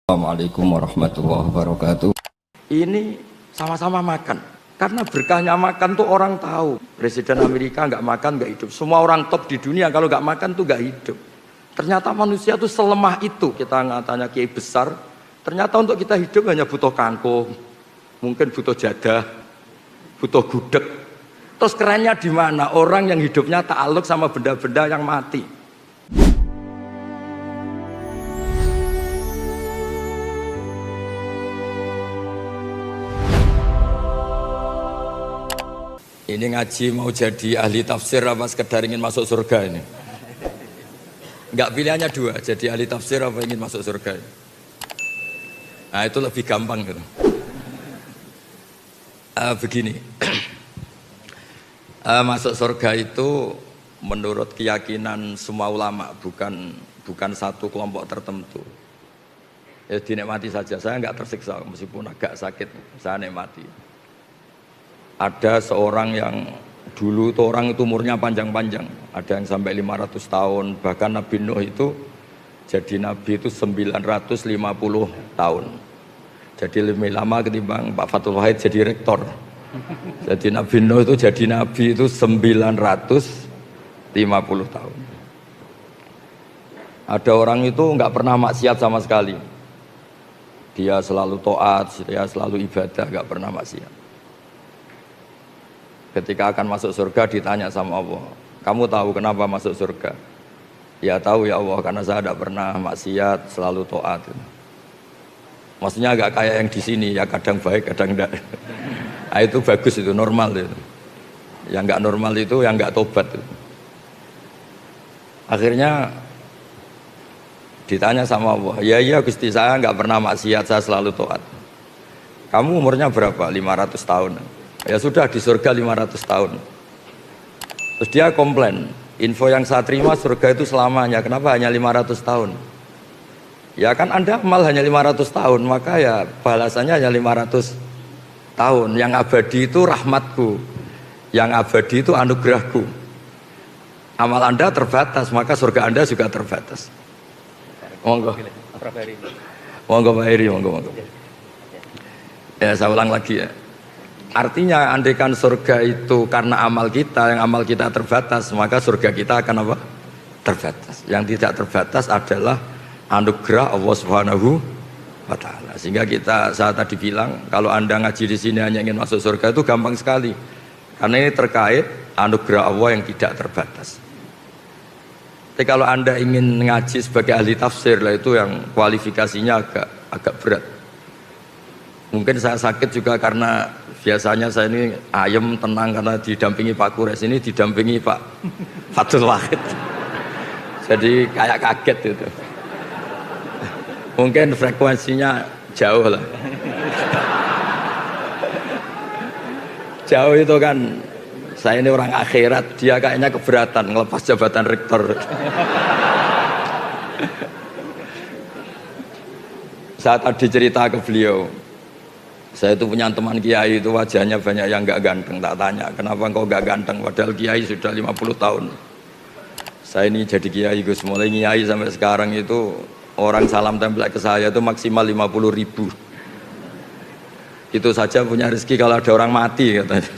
Assalamualaikum warahmatullahi wabarakatuh. Ini sama-sama makan. Karena berkahnya makan tuh orang tahu. Presiden Amerika nggak makan nggak hidup. Semua orang top di dunia kalau nggak makan tuh nggak hidup. Ternyata manusia tuh selemah itu. Kita ngatanya kiai besar. Ternyata untuk kita hidup hanya butuh kangkung, mungkin butuh jadah, butuh gudeg. Terus kerennya di mana? Orang yang hidupnya ta'aluk sama benda-benda yang mati. Ini ngaji mau jadi ahli tafsir apa sekedar ingin masuk surga ini? Enggak, pilihannya dua, jadi ahli tafsir apa ingin masuk surga ini? Nah itu lebih gampang gitu. Begini, masuk surga itu menurut keyakinan semua ulama, bukan satu kelompok tertentu. Ya dinikmati saja, saya nggak tersiksa meskipun agak sakit, saya nikmati. Ada seorang yang dulu tuh orang itu umurnya panjang-panjang, ada yang sampai 500 tahun, bahkan Nabi Nuh itu jadi Nabi itu 950 tahun. Jadi lebih lama ketimbang Pak Fathul Wahid jadi rektor. Jadi Nabi Nuh itu jadi Nabi itu 950 tahun. Ada orang itu nggak pernah maksiat sama sekali. Dia selalu taat, dia selalu ibadah, nggak pernah maksiat. Ketika akan masuk surga ditanya sama Allah, kamu tahu kenapa masuk surga? Ya tahu ya Allah, karena saya tidak pernah maksiat, selalu taat. Maksudnya agak kayak yang di sini, ya kadang baik, kadang enggak. Nah, itu bagus, itu normal itu. Yang enggak normal itu yang enggak tobat itu. Akhirnya ditanya sama Allah, ya iya Gusti, saya enggak pernah maksiat, saya selalu taat. Kamu umurnya berapa? 500 tahun. Ya sudah, di surga 500 tahun. Terus dia komplain, info yang saya terima surga itu selamanya, kenapa hanya 500 tahun? Ya kan Anda amal hanya 500 tahun, maka ya balasannya hanya 500 tahun. Yang abadi itu rahmatku, yang abadi itu anugerahku. Amal Anda terbatas, maka surga Anda juga terbatas. Monggo. Monggo Pak Heri, monggo. Ya saya ulang lagi ya. Artinya andaikan surga itu karena amal kita, yang amal kita terbatas, maka surga kita akan apa? Terbatas. Yang tidak terbatas adalah anugerah Allah Subhanahu wa taala. Sehingga saya tadi bilang, kalau Anda ngaji di sini hanya ingin masuk surga itu gampang sekali. Karena ini terkait anugerah Allah yang tidak terbatas. Tapi kalau Anda ingin ngaji sebagai ahli tafsir lah, itu yang kualifikasinya agak berat. Mungkin saya sakit juga karena biasanya saya ini ayem tenang karena didampingi Pak Kures, ini didampingi Pak Fathul Wahid. Jadi kayak kaget itu. Mungkin frekuensinya jauh lah. Jauh itu kan, saya ini orang akhirat, dia kayaknya keberatan ngelepas jabatan rektor. Saya tadi cerita ke beliau, saya itu punya teman kiai itu wajahnya banyak yang nggak ganteng. Tak tanya, kenapa engkau nggak ganteng? Padahal kiai sudah 50 tahun. Saya ini jadi kiai, Gus, mulai kiai sampai sekarang itu orang salam tempel ke saya itu maksimal 50.000. Itu saja punya rezeki kalau ada orang mati katanya.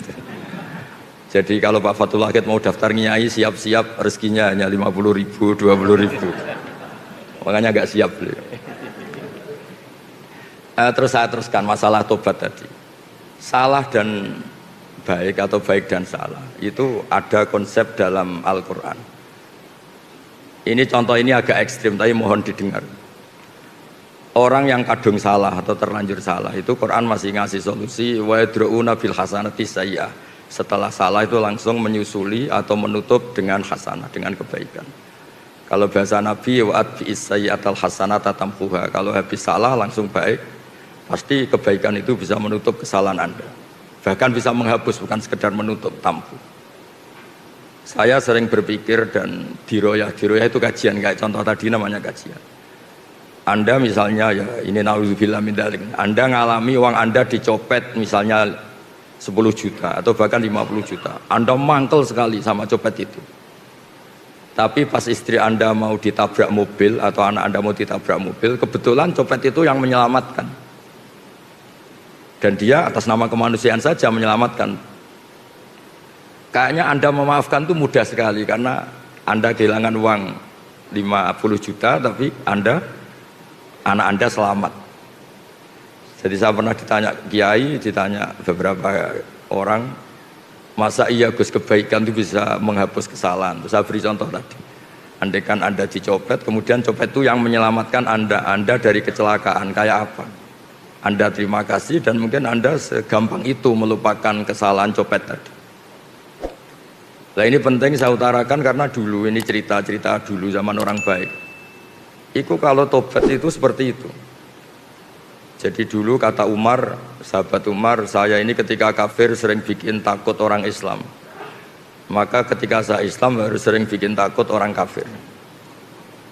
Jadi kalau Pak Fathul Wahid mau daftar kiai, siap-siap rezekinya hanya 50.000, 20.000. Makanya nggak siap beliau. Terus saya teruskan masalah tobat tadi. Salah dan baik atau baik dan salah itu ada konsep dalam Al-Quran. Ini contoh ini agak ekstrim tapi mohon didengar. Orang yang kadung salah atau terlanjur salah itu Quran masih ngasih solusi wa yadra'una bil hasanati sayyi'ah. Setelah salah itu langsung menyusuli atau menutup dengan hasanah, dengan kebaikan. Kalau bahasa Nabi wa'ad bi'is sayyi'atal hasanata tamhuha. Kalau habis salah langsung baik, pasti kebaikan itu bisa menutup kesalahan Anda, bahkan bisa menghapus, bukan sekedar menutup, tampu. Saya sering berpikir dan diroyah itu kajian, kayak contoh tadi namanya kajian. Anda misalnya, ya ini na'udzubillah min dzalik, Anda ngalami uang Anda dicopet misalnya 10 juta atau bahkan 50 juta, Anda mangkel sekali sama copet itu. Tapi pas istri Anda mau ditabrak mobil atau anak Anda mau ditabrak mobil, kebetulan copet itu yang menyelamatkan. Dan dia atas nama kemanusiaan saja menyelamatkan. Kayaknya Anda memaafkan itu mudah sekali karena Anda kehilangan uang 50 juta tapi anak Anda selamat. Jadi saya pernah ditanya kiai, ditanya beberapa orang, masa iya Gus kebaikan itu bisa menghapus kesalahan? Terus saya beri contoh tadi. Andaikan Anda dicopet, kemudian copet itu yang menyelamatkan Anda dari kecelakaan, kayak apa? Anda terima kasih dan mungkin Anda segampang itu melupakan kesalahan copet tadi. Nah ini penting saya utarakan karena dulu ini cerita-cerita dulu zaman orang baik. Itu kalau tobat itu seperti itu. Jadi dulu kata Umar, sahabat Umar, saya ini ketika kafir sering bikin takut orang Islam. Maka ketika saya Islam harus sering bikin takut orang kafir.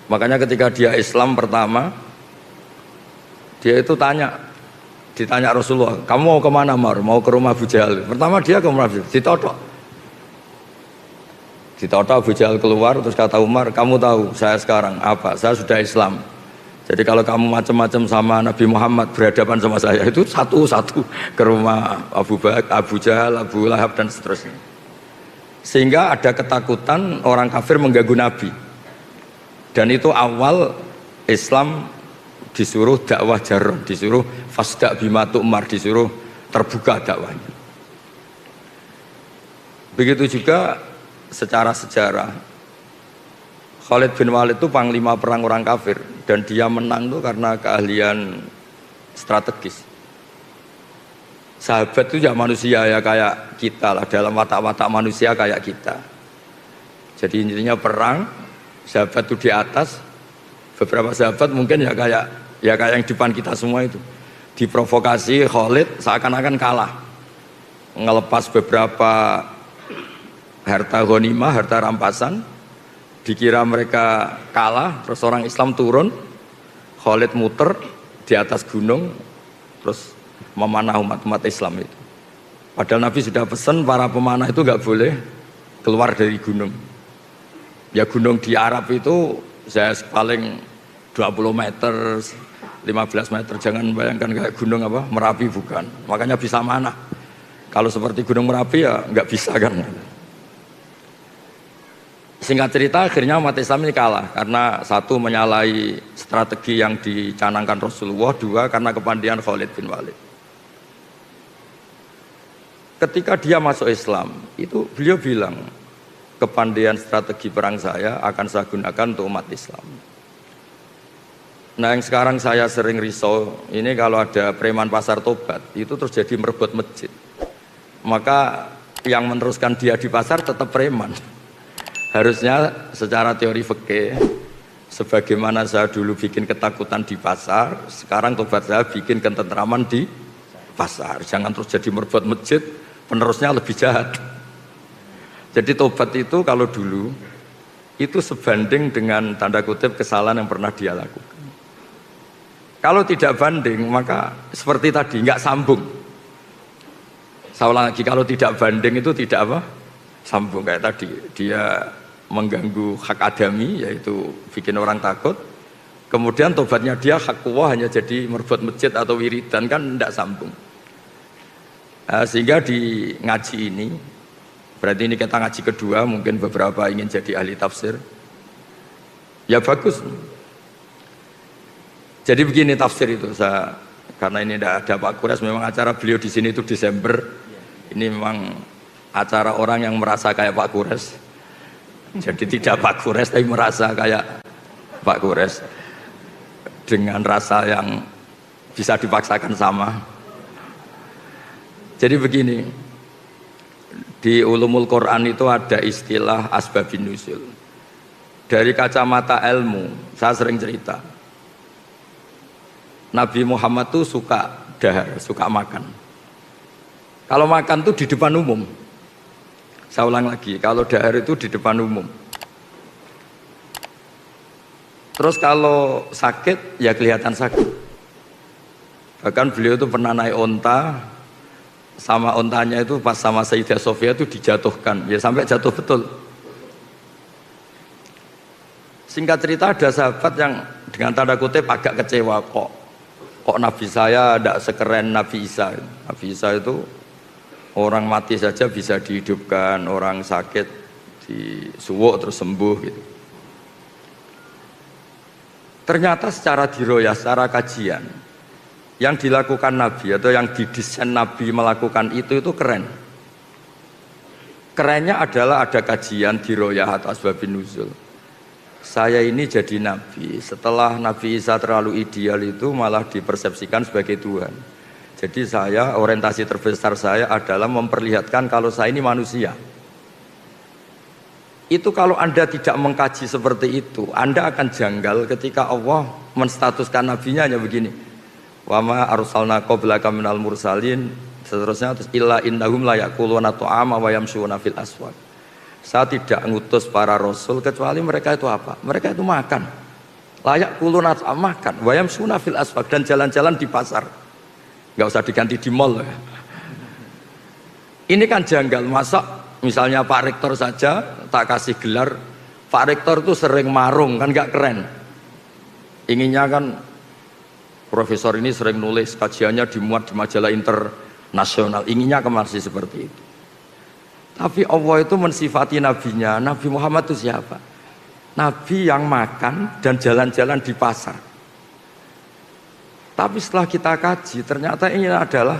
Makanya ketika dia Islam pertama, dia itu ditanya Rasulullah, kamu mau kemana Mar? Mau ke rumah Abu Jahal. Pertama dia ke rumah Abu Jahal, ditodok Abu Jahal keluar, terus kata Umar, kamu tahu saya sekarang apa? Saya sudah Islam. Jadi kalau kamu macam-macam sama Nabi Muhammad berhadapan sama saya, itu satu-satu ke rumah Abu Jahal, Abu Lahab dan seterusnya. Sehingga ada ketakutan orang kafir mengganggu Nabi. Dan itu awal Islam disuruh dakwah jarrah, disuruh fasda bima tu'mar, disuruh terbuka dakwahnya. Begitu juga secara sejarah, Khalid bin Walid itu panglima perang orang kafir dan dia menang tuh karena keahlian strategis. Sahabat itu ya manusia ya kayak kita lah, dalam watak-watak manusia kayak kita. Jadi intinya perang, sahabat itu di atas, beberapa sahabat mungkin ya kayak yang di depan kita semua itu. Diprovokasi Khalid seakan-akan kalah, ngelepas beberapa harta ghanimah, harta rampasan, dikira mereka kalah, terus orang Islam turun, Khalid muter di atas gunung, terus memanah umat Islam itu. Padahal Nabi sudah pesan para pemanah itu nggak boleh keluar dari gunung. Ya gunung di Arab itu saya paling 20 meter, 15 meter, jangan bayangkan kayak gunung apa Merapi, bukan. Makanya bisa manah. Kalau seperti gunung Merapi ya nggak bisa kan. Singkat cerita akhirnya umat Islam ini kalah karena satu menyalahi strategi yang dicanangkan Rasulullah, dua karena kepandian Khalid bin Walid. Ketika dia masuk Islam itu beliau bilang, kepandian strategi perang saya akan saya gunakan untuk umat Islam. Nah yang sekarang saya sering risau ini kalau ada preman pasar tobat itu terus jadi merebut masjid, maka yang meneruskan dia di pasar tetap preman. Harusnya secara teori fikih, sebagaimana saya dulu bikin ketakutan di pasar, sekarang tobat saya bikin ketentraman di pasar. Jangan terus jadi merebut masjid, penerusnya lebih jahat. Jadi tobat itu kalau dulu itu sebanding dengan tanda kutip kesalahan yang pernah dia lakukan. Kalau tidak banding maka seperti tadi nggak sambung. Saya ulang lagi, kalau tidak banding itu tidak apa? Sambung kayak tadi, dia mengganggu hak adami, yaitu bikin orang takut. Kemudian tobatnya dia hak kuwah hanya jadi merebut masjid atau wiridan, kan tidak sambung. Sehingga di ngaji ini, berarti ini kita ngaji kedua, mungkin beberapa ingin jadi ahli tafsir. Ya bagus. Jadi begini tafsir itu, karena ini tidak ada Pak Kures, memang acara beliau di sini itu Desember. Ini memang acara orang yang merasa kayak Pak Kures. Jadi tidak Pak Kures tapi merasa kayak Pak Kures, dengan rasa yang bisa dipaksakan sama. Jadi begini, di ulumul Quran itu ada istilah asbabun nuzul. Dari kacamata ilmu, saya sering cerita, Nabi Muhammad tuh suka dahar, suka makan. Kalau makan tuh di depan umum. Saya ulang lagi, kalau dahar itu di depan umum. Terus kalau sakit, ya kelihatan sakit. Bahkan beliau itu pernah naik onta, sama ontanya itu pas sama Sayyidah Sofia itu dijatuhkan, ya sampai jatuh betul. Singkat cerita ada sahabat yang dengan tanda kutip agak kecewa, kok Nabi saya tidak sekeren Nabi Isa. Nabi Isa itu orang mati saja bisa dihidupkan, orang sakit disuwuk terus sembuh gitu. Ternyata secara diroyah, secara kajian, yang dilakukan Nabi atau yang didesain Nabi melakukan itu keren. Kerennya adalah ada kajian diroyah atau asbabun nuzul. Saya ini jadi Nabi, setelah Nabi Isa terlalu ideal itu malah dipersepsikan sebagai Tuhan. Jadi saya, orientasi terbesar saya adalah memperlihatkan kalau saya ini manusia. Itu kalau Anda tidak mengkaji seperti itu, Anda akan janggal ketika Allah menstatuskan nabinya hanya begini. Wa ma arsalna qablaka minal mursalin, seterusnya terus illa innahum la yaquluna ta'ama wa yamshuna fil aswaq. Saya tidak ngutus para rasul kecuali mereka itu apa? Mereka itu makan. Layak kuluna makan, wa yamshuna fil aswaq, dan jalan-jalan di pasar. Nggak usah diganti di mall ya. Ini kan janggal, masa misalnya Pak Rektor saja tak kasih gelar Pak Rektor itu sering marung, kan nggak keren. Inginnya kan profesor ini sering nulis, kajiannya dimuat di majalah internasional, inginnya kan masih seperti itu. Tapi Allah itu mensifati nabinya, Nabi Muhammad itu siapa? Nabi yang makan dan jalan-jalan di pasar. Tapi setelah kita kaji, ternyata ini adalah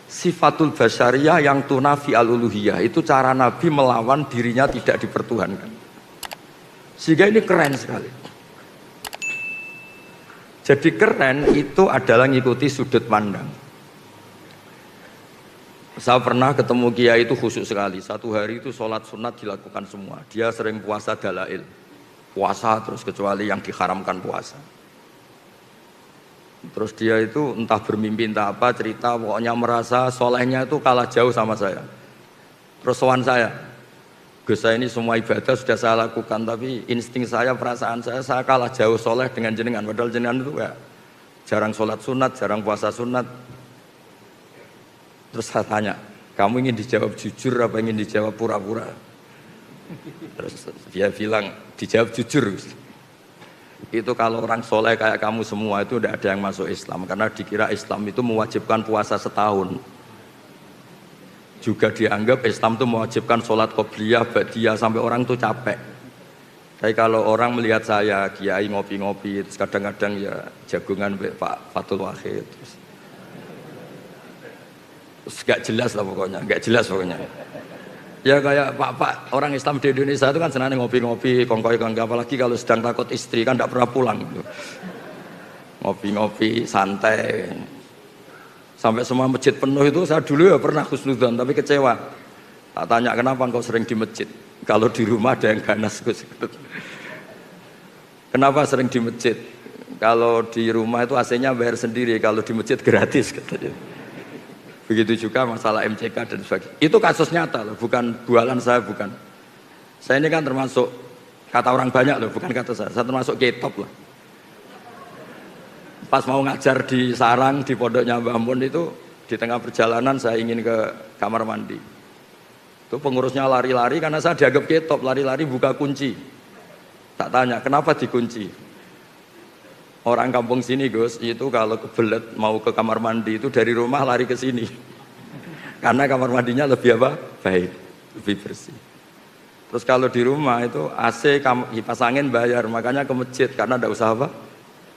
sifatul basyariyah yang tunafi al-uluhiyah. Itu cara Nabi melawan dirinya tidak dipertuhankan. Sehingga ini keren sekali. Jadi keren itu adalah ngikuti sudut pandang. Saya pernah ketemu kiai itu khusyuk sekali. Satu hari itu sholat sunat dilakukan semua. Dia sering puasa dalail. Puasa terus kecuali yang diharamkan puasa. Terus dia itu entah bermimpi entah apa cerita, pokoknya merasa solehnya itu kalah jauh sama saya. Terus sowan saya, Gus, saya ini semua ibadah sudah saya lakukan, tapi insting saya, perasaan saya kalah jauh soleh dengan jenengan. Padahal jenengan itu ya jarang sholat sunat, jarang puasa sunat. Terus saya tanya, kamu ingin dijawab jujur apa ingin dijawab pura-pura? Terus dia bilang, dijawab jujur. Itu kalau orang soleh kayak kamu semua itu tidak ada yang masuk Islam, karena dikira Islam itu mewajibkan puasa setahun. Juga dianggap Islam itu mewajibkan sholat qobliyah, ba'diyah, sampai orang itu capek. Tapi kalau orang melihat saya kiai ngopi-ngopi, terus kadang-kadang ya jagungan Pak Fatul Wahid, terus gak jelas lah pokoknya, gak jelas pokoknya. Ya kayak Pak orang Islam di Indonesia itu kan senang ngopi-ngopi, kongkoi-kongkoi, apalagi kalau sedang takut istri kan tidak pernah pulang. Ngopi-ngopi, santai. Sampai semua masjid penuh itu, saya dulu ya pernah husnudzon tapi kecewa. Tak tanya kenapa engkau sering di masjid, kalau di rumah ada yang ganas. Kenapa sering di masjid? Kalau di rumah itu AC-nya bayar sendiri, kalau di masjid gratis katanya. Begitu juga masalah MCK dan sebagainya. Itu kasus nyata loh, bukan bualan saya, bukan. Saya ini kan termasuk, kata orang banyak loh, bukan kata saya termasuk K-top lah. Pas mau ngajar di sarang, di pondoknya Mbah Mun itu, di tengah perjalanan saya ingin ke kamar mandi. Itu pengurusnya lari-lari karena saya dianggap K-top, lari-lari buka kunci. Tak tanya, kenapa dikunci? Orang kampung sini Gus, itu kalau kebelet mau ke kamar mandi itu dari rumah lari ke sini. Karena kamar mandinya lebih apa? Baik, lebih bersih. Terus kalau di rumah itu AC kipas angin bayar, makanya ke masjid karena tidak usah apa?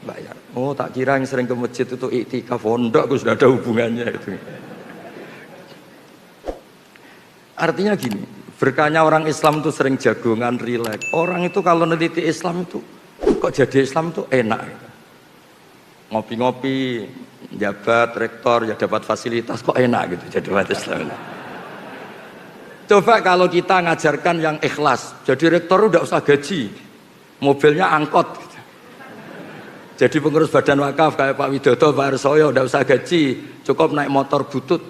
Bayar. Oh, tak kira yang sering ke masjid itu iktikaf pondok, Gus, sudah ada hubungannya itu. Artinya gini, berkahnya orang Islam itu sering jagongan, rileks. Orang itu kalau neliti Islam itu kok jadi Islam itu enak. Ngopi-ngopi, jabat, rektor, ya dapat fasilitas, kok enak gitu jadi umat Islam. Coba kalau kita ngajarkan yang ikhlas, jadi rektor udah usah gaji, mobilnya angkot. Gitu. Jadi pengurus badan wakaf kayak Pak Widodo, Pak Arsoyo, udah usah gaji, cukup naik motor butut.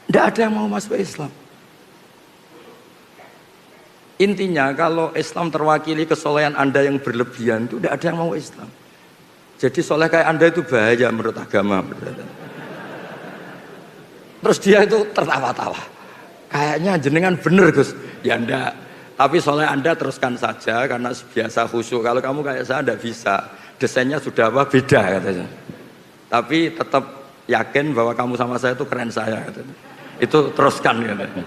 Tidak ada yang mau masuk Islam. Intinya kalau Islam terwakili kesolehan Anda yang berlebihan itu tidak ada yang mau Islam. Jadi soleh kayak Anda itu bahaya menurut agama. Terus dia itu tertawa-tawa. Kayaknya jenengan bener Gus. Ya enggak, Tapi soleh Anda teruskan saja karena biasa khusyuk. Kalau kamu kayak saya tidak bisa. Desainnya sudah apa? Beda katanya. Tapi tetap yakin bahwa kamu sama saya itu keren saya katanya. Itu teruskan katanya.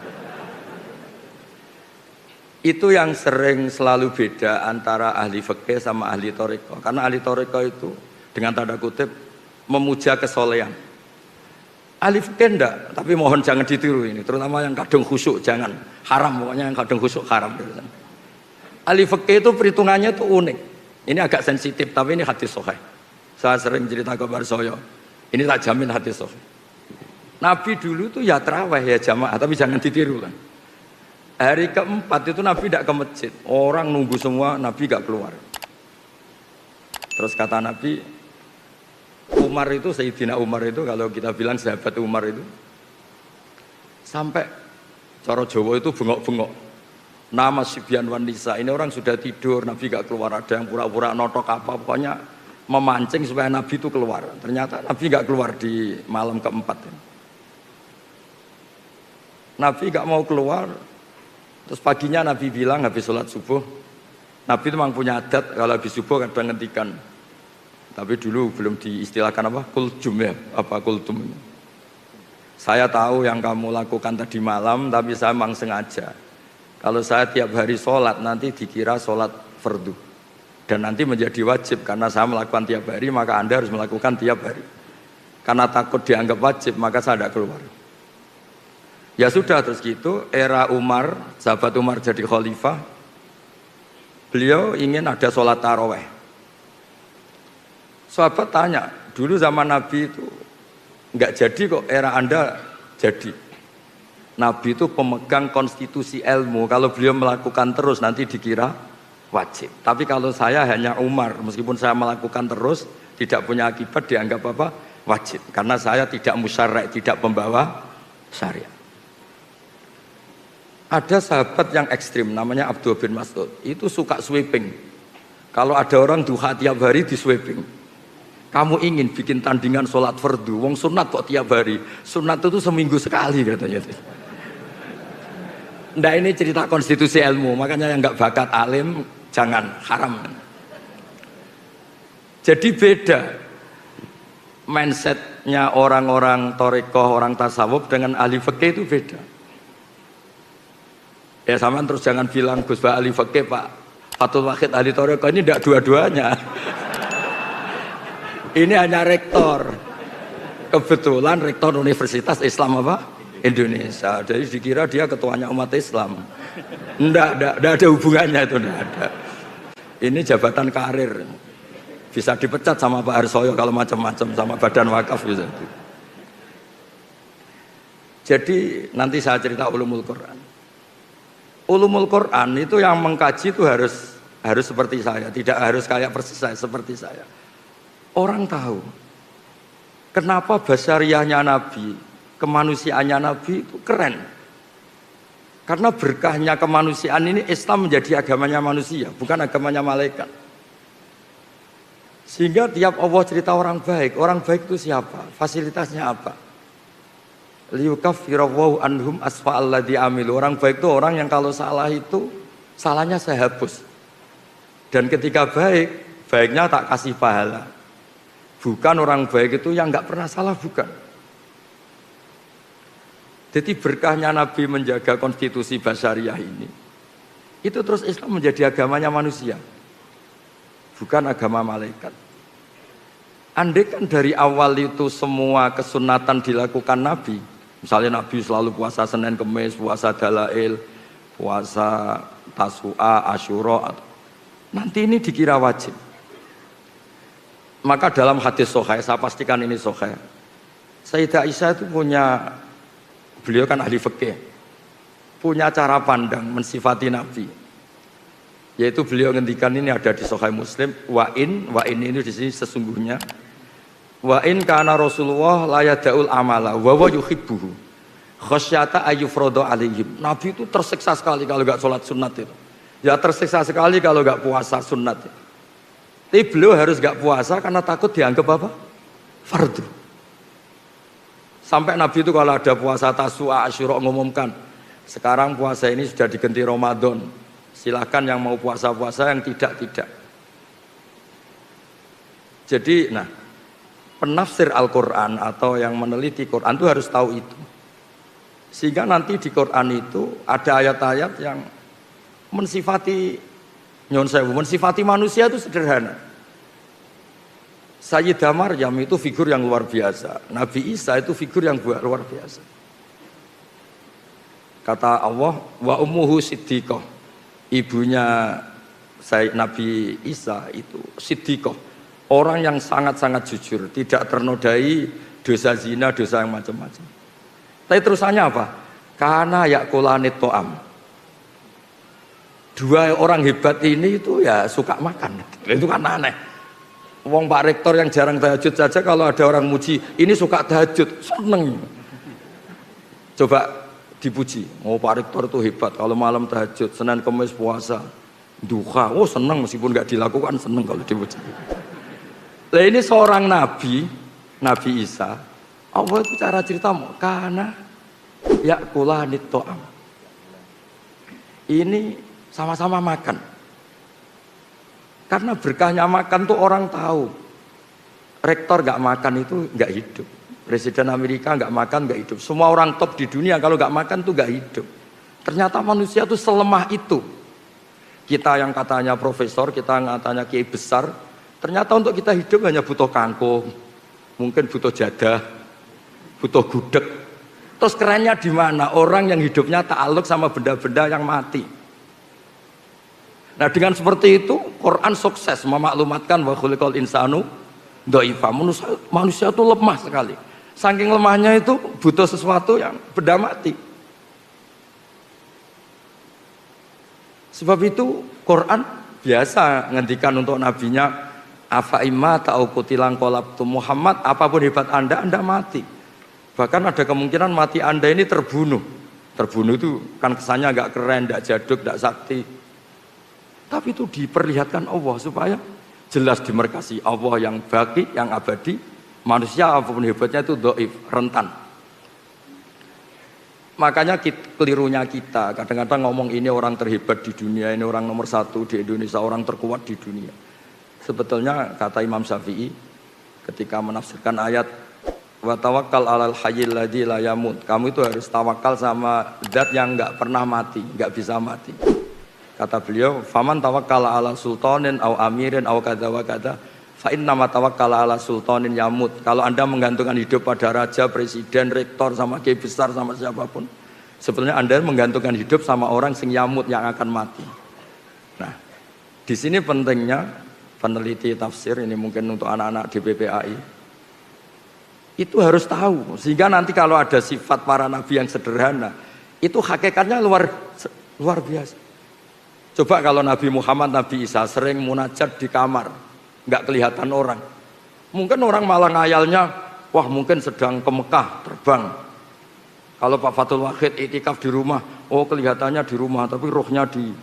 Itu yang sering selalu beda antara ahli fikih sama ahli thariqah. Karena ahli thariqah itu dengan tanda kutip memuja kesolehan. Ahli fikih enggak, tapi mohon jangan ditiru ini, terutama yang kadung khusyuk jangan. Haram pokoknya yang kadung khusyuk haram. Ahli fikih itu perhitungannya itu unik. Ini agak sensitif, tapi ini hadis sahih. Saya sering cerita ke Barsoyo. Ini tak jamin hadis sahih. Nabi dulu tuh ya tarawih ya jamaah, tapi jangan ditiru kan. Hari keempat itu Nabi tidak ke masjid. Orang nunggu semua, Nabi gak keluar. Terus kata Nabi, Umar itu, Sayyidina Umar itu, kalau kita bilang sahabat Umar itu, sampai cara Jawa itu bengok-bengok. Nama Sibyan wan Nisa, ini orang sudah tidur, Nabi gak keluar. Ada yang pura-pura notok apa, pokoknya memancing supaya Nabi itu keluar. Ternyata Nabi gak keluar di malam keempat. Nabi gak mau keluar. Terus paginya Nabi bilang habis sholat subuh, Nabi itu memang punya adat kalau habis subuh kadang ngendikan, tapi dulu belum diistilahkan apa, kultum ya, apa kultum. Saya tahu yang kamu lakukan tadi malam, tapi saya memang sengaja. Kalau saya tiap hari sholat nanti dikira sholat fardu dan nanti menjadi wajib karena saya melakukan tiap hari, maka Anda harus melakukan tiap hari. Karena takut dianggap wajib, maka saya tidak keluar. Ya sudah, terus gitu, era Umar, sahabat Umar jadi khalifah, beliau ingin ada sholat taraweh. Sahabat tanya, dulu zaman Nabi itu nggak jadi kok, era Anda jadi. Nabi itu pemegang konstitusi ilmu, kalau beliau melakukan terus nanti dikira wajib. Tapi kalau saya hanya Umar, meskipun saya melakukan terus, tidak punya akibat dianggap apa? Wajib. Karena saya tidak musyarek, tidak pembawa syariat. Ada sahabat yang ekstrim namanya Abdul bin Mas'ud, itu suka sweeping. Kalau ada orang duha tiap hari di sweeping. Kamu ingin bikin tandingan sholat fardu, wong sunat kok tiap hari. Sunat itu seminggu sekali katanya. Nah ini cerita konstitusi ilmu, makanya yang nggak bakat alim jangan, haram. Jadi beda mindsetnya orang-orang thariqah, orang tasawuf dengan ahli fikih itu beda. Ya sama terus jangan bilang Gus Pak ahli fikih, Pak Fathul Wahid ahli thariqah, ini tidak dua-duanya. Ini hanya rektor. Kebetulan rektor Universitas Islam apa? Indonesia. Jadi dikira dia ketuanya umat Islam. Enggak ada hubungannya itu, enggak ada. Ini jabatan karir. Bisa dipecat sama Pak Harsoyo kalau macam-macam, sama badan wakaf bisa. Jadi nanti saya cerita ulumul Quran. Ulumul Quran itu yang mengkaji itu harus seperti saya, tidak harus kayak persis saya, seperti saya. Orang tahu kenapa basyariahnya Nabi, kemanusiaannya Nabi itu keren. Karena berkahnya kemanusiaan ini Islam menjadi agamanya manusia, bukan agamanya malaikat. Sehingga tiap Allah cerita orang baik itu siapa? Fasilitasnya apa? Liyukaffirallahu anhum asfa'alladzi amilu. Orang baik itu orang yang kalau salah itu salahnya saya hapus. Dan ketika baiknya tak kasih pahala. Bukan orang baik itu yang nggak pernah salah, bukan. Jadi berkahnya Nabi menjaga konstitusi basyariah ini, itu terus Islam menjadi agamanya manusia, bukan agama malaikat. Andai kan dari awal itu semua kesunatan dilakukan Nabi, misalnya Nabi selalu puasa Senin Kemis, puasa Dalail, puasa Tasu'a, Asyura, nanti ini dikira wajib. Maka dalam hadis sahih, saya pastikan ini sahih, Sayyidah Aisyah itu beliau kan ahli fikih, punya cara pandang mensifati Nabi, yaitu beliau ngendikan, ini ada di Sahih Muslim, wa in ini di sini sesungguhnya, wa in kana Rasulullah la yada'ul amala wa wa yuhibbuhu khasyata ayyufradu alaihim. Nabi itu tersiksa sekali kalau enggak sholat sunat itu. Ya tersiksa sekali kalau enggak puasa sunat. Tapi beliau harus enggak puasa karena takut dianggap apa? Fardu. Sampai Nabi itu kalau ada puasa Tasu'a, Asyura ngumumkan, sekarang puasa ini sudah diganti Ramadan. Silahkan yang mau puasa-puasa, yang tidak. Jadi, nah, penafsir Al-Quran atau yang meneliti Quran itu harus tahu itu. Sehingga nanti di Quran itu ada ayat-ayat yang mensifati manusia itu sederhana. Sayyidah Maryam itu figur yang luar biasa. Nabi Isa itu figur yang luar biasa. Kata Allah, wa ummuhu siddiqah. Ibunya Nabi Isa itu siddiqah. Orang yang sangat-sangat jujur, tidak ternodai dosa zina, dosa yang macam-macam. Tapi terusannya apa? Karena yakulanit to'am. Dua orang hebat ini itu ya suka makan. Itu kan aneh. Wong Pak Rektor yang jarang tahajud saja kalau ada orang muji, ini suka tahajud, seneng. Coba dipuji, oh Pak Rektor itu hebat kalau malam tahajud, Senin Kamis puasa, duha, oh seneng meskipun nggak dilakukan, seneng kalau dipuji. Nah ini seorang Nabi Isa, Allah itu cara cerita karena yakulanit to'am. Ini sama-sama makan. Karena berkahnya makan tuh orang tahu. Rektor nggak makan itu nggak hidup. Presiden Amerika nggak makan nggak hidup. Semua orang top di dunia kalau nggak makan tuh nggak hidup. Ternyata manusia tuh selemah itu. Kita yang katanya profesor, kita yang katanya kiai besar, ternyata untuk kita hidup hanya butuh kangkung, mungkin butuh jadah, butuh gudeg. Terus kerennya di mana? Orang yang hidupnya ta'aluk sama benda-benda yang mati. Nah dengan seperti itu Quran sukses memaklumatkan wa khuliqal insanu dhaifa. Manusia itu lemah sekali. Saking lemahnya itu butuh sesuatu yang benda mati. Sebab itu Quran biasa ngendikan untuk nabinya afa imma ta'u kutilang kolabtu Muhammad, apapun hebat anda mati. Bahkan ada kemungkinan mati anda ini terbunuh. Terbunuh itu kan kesannya agak keren, tidak jaduk, tidak sakti. Tapi itu diperlihatkan Allah supaya jelas dimerkasi Allah yang baki, yang abadi. Manusia apapun hebatnya itu dhaif, rentan. Makanya kelirunya kita kadang-kadang ngomong ini orang terhebat di dunia, ini orang nomor satu di Indonesia, orang terkuat di dunia. Sebetulnya kata Imam Syafi'i ketika menafsirkan ayat wa tawakkal 'alal hayyil ladzi la yamut, kamu itu harus tawakal sama zat yang enggak pernah mati, enggak bisa mati. Kata beliau, faman tawakkala 'ala sultanin au amirin au kadza wa kadza fa inna ma tawakkala 'ala sultanin yamut. Kalau Anda menggantungkan hidup pada raja, presiden, rektor sama kiai besar sama siapapun, sebetulnya Anda menggantungkan hidup sama orang sing yamut yang akan mati. Nah, di sini pentingnya peneliti tafsir ini mungkin untuk anak-anak di PPAI. Itu harus tahu sehingga nanti kalau ada sifat para nabi yang sederhana, itu hakikatnya luar biasa. Coba kalau Nabi Muhammad, Nabi Isa sering munajat di kamar, nggak kelihatan orang. Mungkin orang malah ngayalnya, wah mungkin sedang ke Mekah terbang. Kalau Pak Fatul Wahid itikaf di rumah, oh kelihatannya di rumah, tapi rohnya di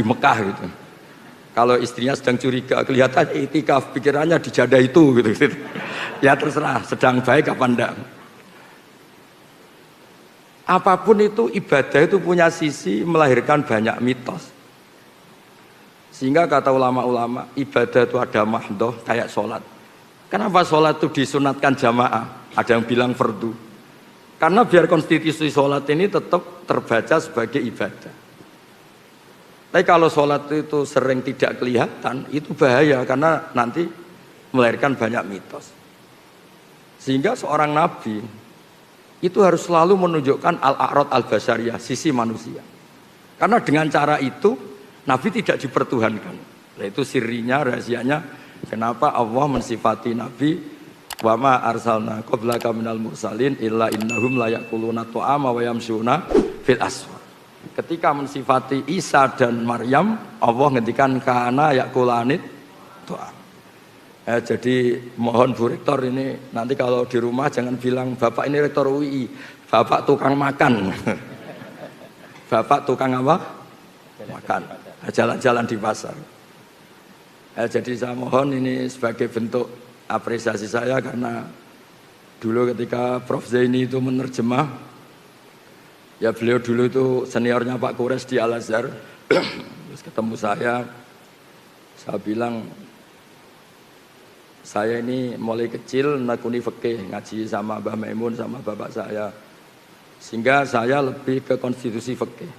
Mekah gitu. Kalau istrinya sedang curiga, kelihatannya itikaf, pikirannya di jadah itu gitu. Ya terserah, sedang baik apa enggak. Apapun itu ibadah itu punya sisi melahirkan banyak mitos. Sehingga kata ulama-ulama ibadah itu ada mahdoh kayak sholat. Kenapa sholat itu disunatkan jamaah? Ada yang bilang fardu. Karena biar konstitusi sholat ini tetap terbaca sebagai ibadah. Tapi kalau sholat itu sering tidak kelihatan, itu bahaya karena nanti melahirkan banyak mitos. Sehingga seorang nabi itu harus selalu menunjukkan al-a'rad al-basyariyah, sisi manusia. Karena dengan cara itu Nabi tidak dipertuhankan. Nah, itu sirinya, rahasianya kenapa Allah mensifati Nabi wa ma arsalna qablaka minal mursalin illa innahum la yaquluna ta'ama wa yamshuna fil aswaq. Ketika mensifati Isa dan Maryam, Allah ngendikan kana yaqulanit ta'am. Jadi mohon Bu Rektor ini nanti kalau di rumah jangan bilang Bapak ini Rektor UI, Bapak tukang makan. Bapak tukang apa? Makan. Jalan-jalan di pasar. Jadi saya mohon ini sebagai bentuk apresiasi saya karena dulu ketika Prof Zaini itu menerjemah Ya beliau dulu itu seniornya Pak Kures di Al Azhar. Terus ketemu saya bilang saya ini mulai kecil nekuni fikih, ngaji sama Mbah Maimun sama bapak saya, sehingga saya lebih ke konstitusi fikih.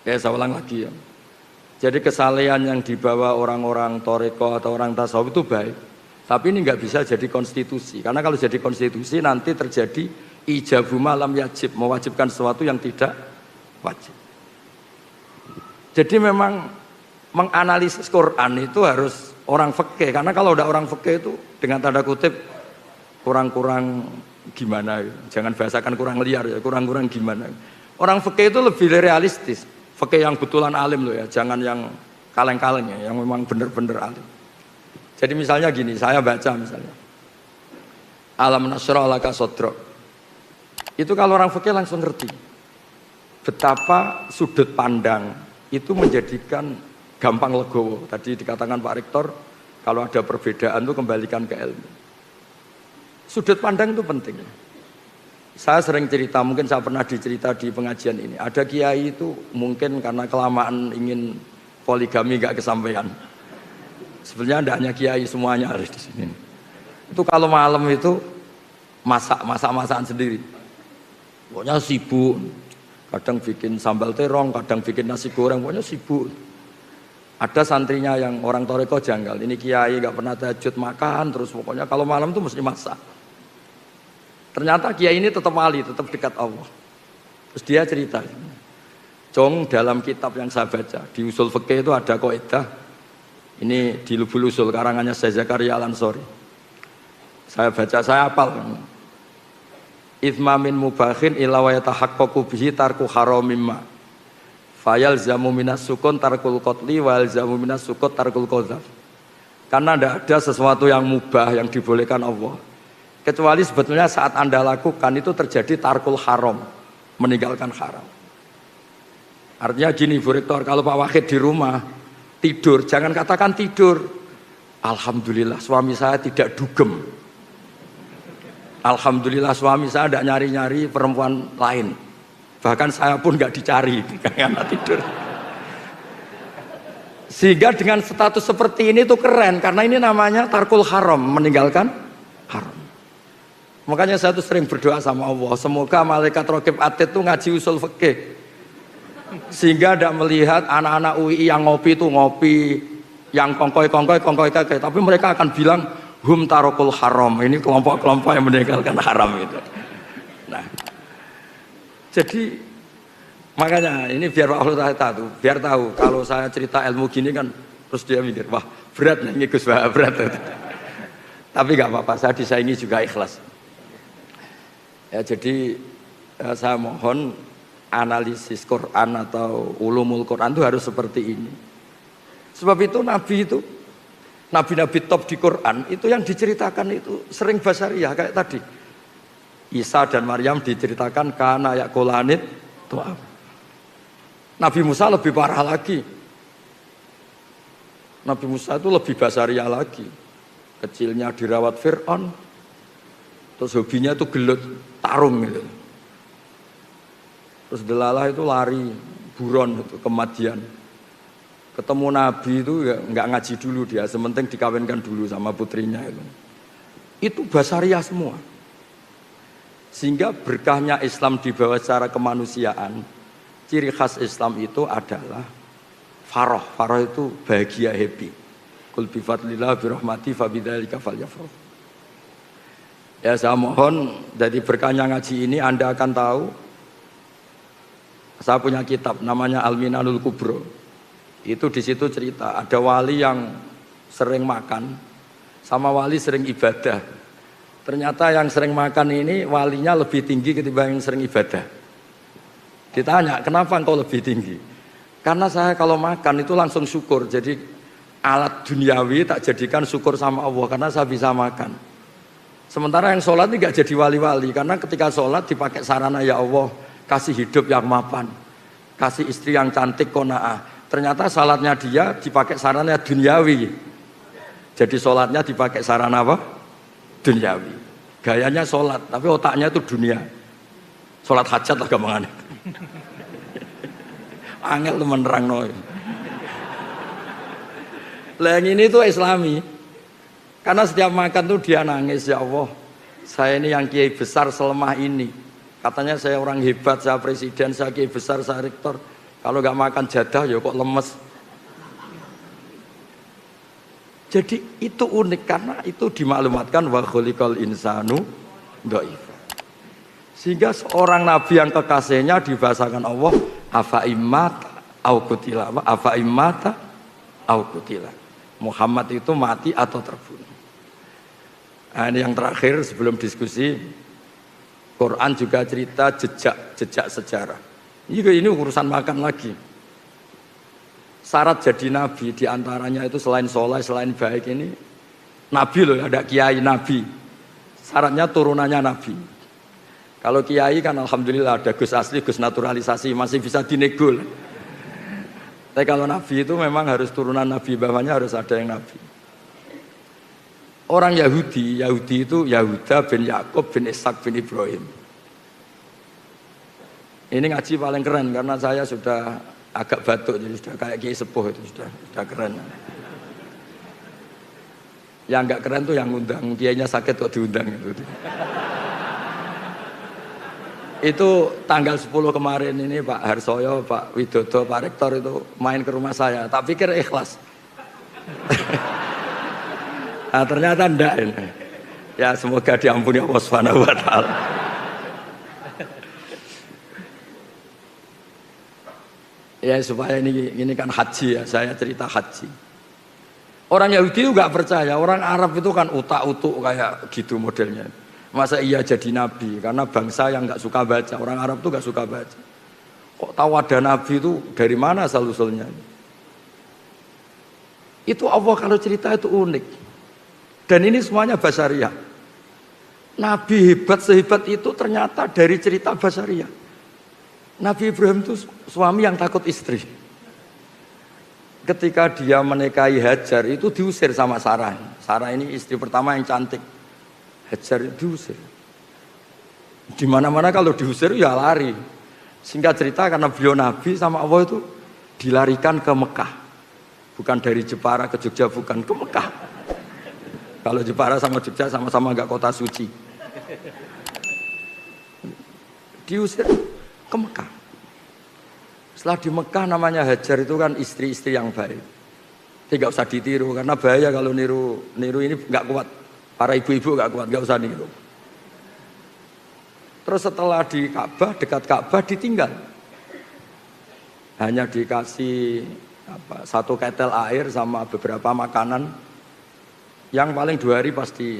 Saya ulang lagi ya. Jadi kesalehan yang dibawa orang-orang toreko atau orang tasawuf itu baik, tapi ini nggak bisa jadi konstitusi, karena kalau jadi konstitusi nanti terjadi ijabu malam yajib, mewajibkan sesuatu yang tidak wajib. Jadi memang menganalisis Quran itu harus orang fikih, karena kalau udah orang fikih itu dengan tanda kutip kurang-kurang gimana, jangan bahasakan kurang liar ya, kurang-kurang gimana. Orang fikih itu lebih realistis, fikih yang betulan alim loh ya, jangan yang kaleng-kaleng ya, yang memang bener-bener alim. Jadi misalnya gini, saya baca misalnya Alam nasrah laka sodrok, itu kalau orang fikih langsung ngerti betapa sudut pandang itu menjadikan gampang legowo. Tadi dikatakan Pak Rektor, kalau ada perbedaan itu kembalikan ke ilmu. Sudut pandang itu penting. Saya sering cerita, mungkin saya pernah dicerita di pengajian ini, ada kiai itu mungkin karena kelamaan ingin poligami gak kesampaian. Sebenarnya tidak hanya kiai, semuanya harus di sini. Itu kalau malam itu masakan sendiri. Pokoknya sibuk, kadang bikin sambal terong, kadang bikin nasi goreng, pokoknya sibuk. Ada santrinya yang orang toreko janggal, ini kiai gak pernah tahajud makan, terus pokoknya kalau malam tuh mesti masak. Ternyata kiai ini tetap wali, tetap dekat Allah. Terus dia cerita, Cong, dalam kitab yang saya baca, di usul fikih itu ada kaidah, ini di Lubul Usul karangannya Syekh Zakaria Al-Ansori. Saya baca, saya hafal. Ithmamin mubakhin ila wa yatahaqqaqu bihi tarku haramimma fayal zamu minas sukun tarkul qatli wal zamu minas sukut tarkul qadzaf. Karena tidak ada sesuatu yang mubah yang dibolehkan Allah, kecuali sebetulnya saat Anda lakukan itu terjadi tarkul haram, meninggalkan haram. Artinya gini Bu Rektor, kalau Pak Wahid di rumah tidur, jangan katakan tidur alhamdulillah suami saya tidak dugem, alhamdulillah suami saya tidak nyari-nyari perempuan lain, bahkan saya pun nggak dicari karena tidur. Sehingga dengan status seperti ini tuh keren, karena ini namanya tarkul haram, meninggalkan haram. Makanya saya tuh sering berdoa sama Allah, semoga malaikat raqib atid tuh ngaji usul fikih, sehingga tidak melihat anak-anak UI yang ngopi itu ngopi, yang kongkoi, tapi mereka akan bilang hum tarokul haram, ini kelompok-kelompok yang meninggalkan haram itu. Nah, jadi makanya ini biar Pak Allah tahu, biar tahu kalau saya cerita ilmu gini kan, terus dia mikir wah berat nih Gus, berat. Tapi nggak apa-apa, saya disaingi juga ikhlas. Ya jadi saya mohon analisis Quran atau ulumul Quran itu harus seperti ini. Sebab itu Nabi-Nabi top di Quran itu yang diceritakan itu sering basariyah kayak tadi. Isa dan Maryam diceritakan kana yaqulanit tu'am. Nabi Musa lebih parah lagi. Nabi Musa itu lebih basariyah lagi. Kecilnya dirawat Fir'aun, terus hobinya itu gelut, tarung gitu. Terus delalah itu lari, buron itu kematian. Ketemu Nabi itu ya, nggak ngaji dulu dia, sementing dikawinkan dulu sama putrinya itu. Itu basariyah semua. Sehingga berkahnya Islam dibawa secara kemanusiaan. Ciri khas Islam itu adalah faroh. Faroh itu bahagia, happy. Qul bi fadlillah bi rahmati fa bidzalika falyafrah. Ya saya mohon dari berkahnya ngaji ini Anda akan tahu. Saya punya kitab namanya Al-Minanul Kubro. Itu di situ cerita ada wali yang sering makan sama wali sering ibadah. Ternyata yang sering makan ini walinya lebih tinggi ketimbang yang sering ibadah. Ditanya, kenapa engkau lebih tinggi? Karena saya kalau makan itu langsung syukur. Jadi alat duniawi tak jadikan syukur sama Allah karena saya bisa makan. Sementara yang sholat ini gak jadi wali-wali, karena ketika sholat dipakai sarana ya Allah kasih hidup yang mapan, kasih istri yang cantik qanaah. Ternyata salatnya dia dipakai sarana duniawi. Jadi sholatnya dipakai sarana apa? Duniawi. Gayanya sholat, tapi otaknya itu dunia. Sholat hajat lah gampangane. Angel temen nerangno. Lah yang ini tuh Islami. Karena setiap makan tuh dia nangis, ya Allah, saya ini yang kiai besar selemah ini. Katanya saya orang hebat, saya presiden, saya kiai besar, saya rektor. Kalau nggak makan jadah ya kok lemes. Jadi itu unik karena itu dimaklumatkan wa khuliqal insanu dhaifa. Sehingga seorang nabi yang kekasihnya dibahasakan Allah afa immata au qutila, afa immata au qutila. Muhammad itu mati atau terbunuh. Nah, ini yang terakhir sebelum diskusi. Quran juga cerita jejak sejarah. Ini urusan makan lagi. Syarat jadi nabi diantaranya itu selain soleh, selain baik ini nabi loh, ada kiai nabi. Syaratnya turunannya nabi. Kalau kiai kan alhamdulillah ada gus asli, gus naturalisasi, masih bisa dinego. Tapi kalau nabi itu memang harus turunan nabi, bawahnya harus ada yang nabi. Orang Yahudi itu Yahuda bin Yakub bin Ishak bin Ibrahim. Ini ngaji paling keren karena saya sudah agak batuk, jadi sudah kayak kiai sepuh itu sudah keren. Yang enggak keren tuh yang ngundang, kiainya sakit kok diundang itu. Itu tanggal 10 kemarin ini Pak Harsoyo, Pak Widodo, Pak Rektor itu main ke rumah saya. Tak pikir ikhlas. Nah, ternyata enggak ini. Ya semoga diampuni Allah Subhanahu wa taala. Ya supaya ini kan haji ya, saya cerita haji. Orang Yahudi itu nggak percaya, orang Arab itu kan utak-utuk kayak gitu modelnya. Masa iya jadi nabi? Karena bangsa yang nggak suka baca, orang Arab tuh nggak suka baca. Kok tahu ada nabi itu dari mana asal-usulnya? Itu Allah kalau cerita itu unik. Dan ini semuanya basyariah. Nabi hebat sehebat itu ternyata dari cerita basyariah. Nabi Ibrahim itu suami yang takut istri. Ketika dia menikahi Hajar itu diusir sama Sarah. Sarah ini istri pertama yang cantik. Hajar diusir. Di mana-mana kalau diusir ya lari. Singkat cerita karena beliau Nabi sama Allah itu dilarikan ke Mekah. Bukan dari Jepara ke Jogja, bukan ke Mekah. Kalau Jepara sama Jogja sama-sama enggak kota suci. Diusir ke Mekah. Setelah di Mekah namanya Hajar itu kan istri-istri yang baik. Tidak usah ditiru karena bahaya kalau niru ini nggak kuat. Para ibu-ibu nggak kuat, nggak usah niru. Terus setelah di Ka'bah, dekat Ka'bah ditinggal. Hanya dikasih satu ketel air sama beberapa makanan yang paling 2 hari pasti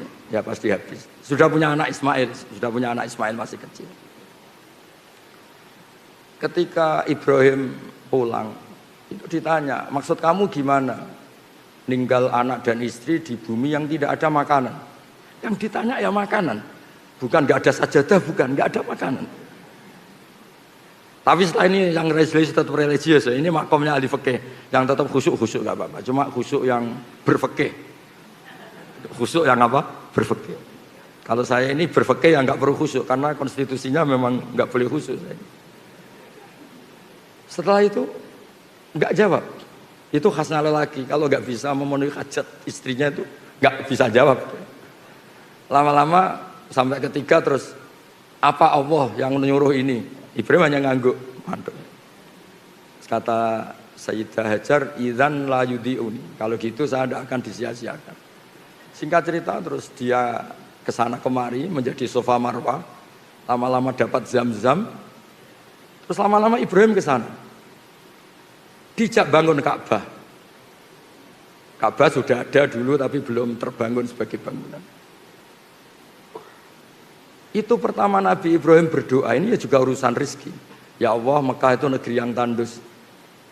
habis. Sudah punya anak Ismail masih kecil. Ketika Ibrahim pulang, itu ditanya, maksud kamu gimana? Ninggal anak dan istri di bumi yang tidak ada makanan. Yang ditanya ya makanan. Bukan nggak ada sajadah, bukan, nggak ada makanan. Tapi setelah ini yang religius tetap religius, ini makomnya ahli fikih. Yang tetap khusyuk nggak apa-apa. Cuma khusyuk yang berfikih. Khusyuk yang apa? Berfikih. Kalau saya ini berfikih yang nggak perlu khusyuk, karena konstitusinya memang nggak boleh khusyuk. Setelah itu nggak jawab. Itu khasnya lelaki. Kalau nggak bisa memenuhi hajat istrinya itu nggak bisa jawab. Lama-lama sampai ketiga terus apa Allah yang menyuruh ini? Ibrahim hanya ngangguk, mantuk. Kata Sayyidah Hajar, idzan la yudiuni. Kalau gitu saya tidak akan disia-siakan. Singkat cerita terus dia kesana kemari menjadi sofa marwah. Lama-lama dapat zam-zam. Terus lama-lama Ibrahim ke sana. Dijak bangun Ka'bah. Ka'bah sudah ada dulu tapi belum terbangun sebagai bangunan. Itu pertama Nabi Ibrahim berdoa, ini juga urusan rezeki. Ya Allah, Mekah itu negeri yang tandus.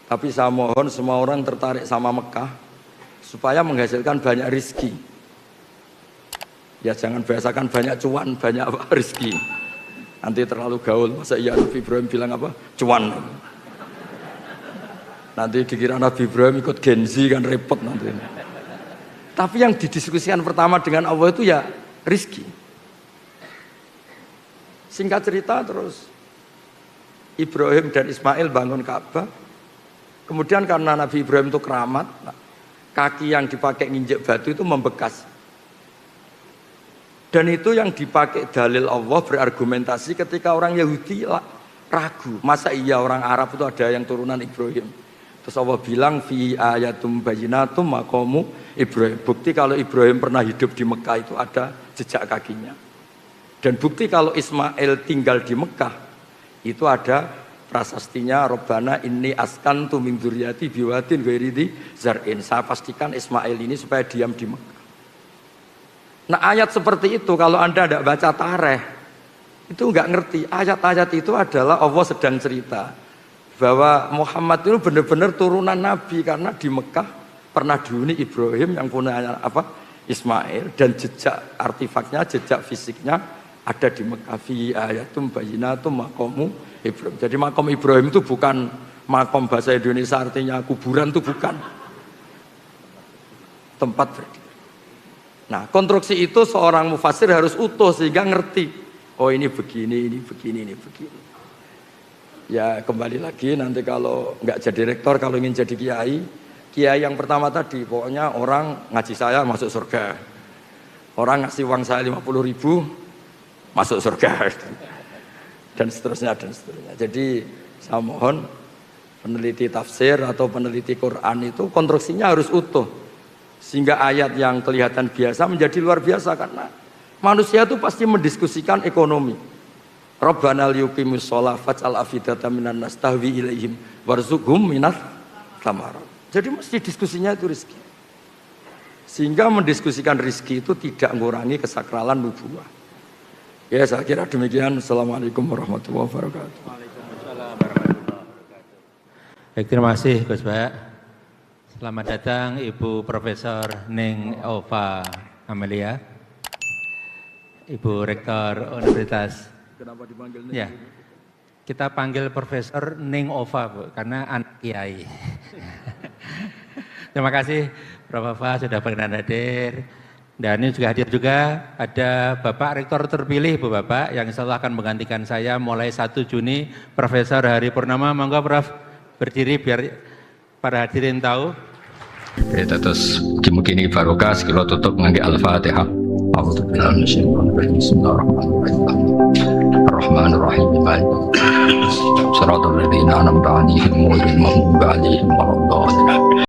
Tapi saya mohon semua orang tertarik sama Mekah supaya menghasilkan banyak rezeki. Ya jangan biasakan banyak cuan, banyak rezeki. Nanti terlalu gaul. Masa iya Nabi Ibrahim bilang apa? Cuan. Nanti dikira Nabi Ibrahim ikut Gen Z kan repot nanti. Tapi yang didiskusikan pertama dengan Allah itu ya rizki. Singkat cerita terus Ibrahim dan Ismail bangun Ka'bah. Kemudian karena Nabi Ibrahim itu keramat, kaki yang dipakai nginjek batu itu membekas. Dan itu yang dipakai dalil Allah berargumentasi ketika orang Yahudi ragu, masa iya orang Arab itu ada yang turunan Ibrahim. Terus Allah bilang fi ayatum bayyinatum maqamu Ibrahim. Bukti kalau Ibrahim pernah hidup di Mekah itu ada jejak kakinya. Dan bukti kalau Ismail tinggal di Mekah itu ada prasastinya Robbana inni askantu min dzurriyyati biwadin ghairi zar'in. Saya pastikan Ismail ini supaya diam di Mekah. Nah ayat seperti itu kalau Anda tidak baca tarikh itu nggak ngerti. Ayat-ayat itu adalah Allah sedang cerita bahwa Muhammad itu benar-benar turunan Nabi karena di Mekah pernah dihuni Ibrahim yang punya Ismail, dan jejak artefaknya, jejak fisiknya ada di Mekah. Fi ayatum bayyinatum maqamu Ibrahim. Jadi makom Ibrahim itu bukan makom bahasa Indonesia artinya kuburan, itu bukan tempat berdiri. Nah konstruksi itu seorang mufassir harus utuh sehingga ngerti, oh ini begini, ini begini, ini begini. Ya kembali lagi nanti kalau nggak jadi rektor, kalau ingin jadi kiai, kiai yang pertama tadi pokoknya orang ngaji saya masuk surga, orang ngasih uang saya 50.000 masuk surga, dan seterusnya dan seterusnya. Jadi saya mohon peneliti tafsir atau peneliti Quran itu konstruksinya harus utuh sehingga ayat yang kelihatan biasa menjadi luar biasa, karena manusia itu pasti mendiskusikan ekonomi. Rabbana liyuqimus shalah faj'al afidatan minan nas tahwi ilaihim warzuqhum minats thamarat. Jadi mesti diskusinya itu rezeki. Sehingga mendiskusikan rezeki itu tidak mengurangi kesakralan nubuwah. Ya saya kira demikian. Assalamualaikum warahmatullahi wabarakatuh. Waalaikumsalam warahmatullahi wabarakatuh. Baik, terima kasih Gus Bak. Selamat datang Ibu Profesor Ning Ova Amelia, Ibu Rektor Universitas. Kenapa dipanggil Ning? Ya, kita panggil Profesor Ning Ova Bu, karena anak kiai. Terima kasih Prof. Ova sudah berkenan hadir. Dan ini juga hadir juga ada Bapak Rektor terpilih Bu Bapak yang insya Allah akan menggantikan saya mulai 1 Juni, Profesor Hari Purnama. Monggo Prof berdiri biar para hadirin tahu. Terus mungkin ini barokah sekilo tutup ngangge Al-Fatihah. A'udzubillahi minasyaitonir rajim. Bismillahirrahmanirrahim. Ar-Rahmanir-Rahim. Shiratal ladzina an'amta 'alaihim ghairil maghdubi 'alaihim waladdallin.